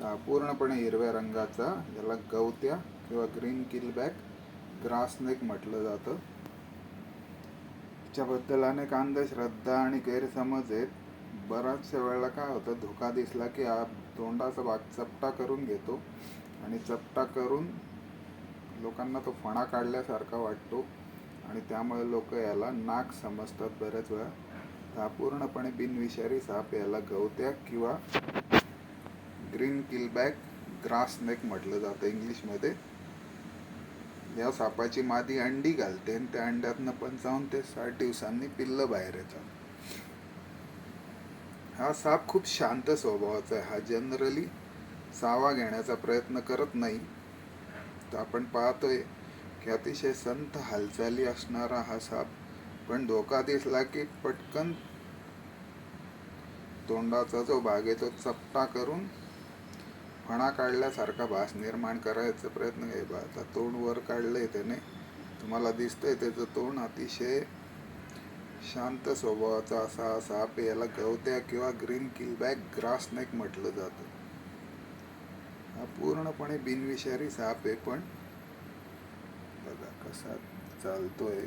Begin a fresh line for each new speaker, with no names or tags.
पूर्णपणे हिरव्या रंगाचा, याला गवत्या किंवा ग्रीन किलबॅक ग्रासनेक म्हटलं जातं. त्याच्याबद्दल अनेक अंधश्रद्धा आणि गैरसमज आहेत. बऱ्याचशा वेळेला काय होतं, धोका दिसला की तोंडाचा भाग चपटा करून घेतो आणि चपटा करून लोकांना तो फणा काढल्यासारखा वाटतो आणि त्यामुळे लोक याला नाग समजतात बऱ्याच वेळा. हा पूर्णपणे बिनविषारी साप. याला गवत्या किंवा ग्रीन किलबॅक ग्रासनेक म्हटलं जातं इंग्लिशमध्ये. या सापाची मादी अंडी घालते आणि त्या अंड्यातनं 55 ते 60 दिवसांनी पिल्लं बाहेर येतात. हा साप खूप शांत स्वभावाचा आहे. हा जनरली चावा घेण्याचा प्रयत्न करत नाही. तर आपण पाहतोय की अतिशय संथ हालचाली असणारा हा साप, पण धोका दिसला की पटकन तोंडाचा जो भाग आहे तो चपटा करून फणा काढल्यासारखा भास निर्माण करायचा प्रयत्न केला. आता तोंड वर काढलंय त्याने, तुम्हाला दिसतंय त्याचं तोंड. अतिशय शांत स्वभावाचा असा हा साप. याला गवत्या किंवा ग्रीन किलबॅक ग्रासनेक म्हटलं जातं. हा पूर्णपणे बिनविषारी साप आहे, पण बघा कसा चालतोय.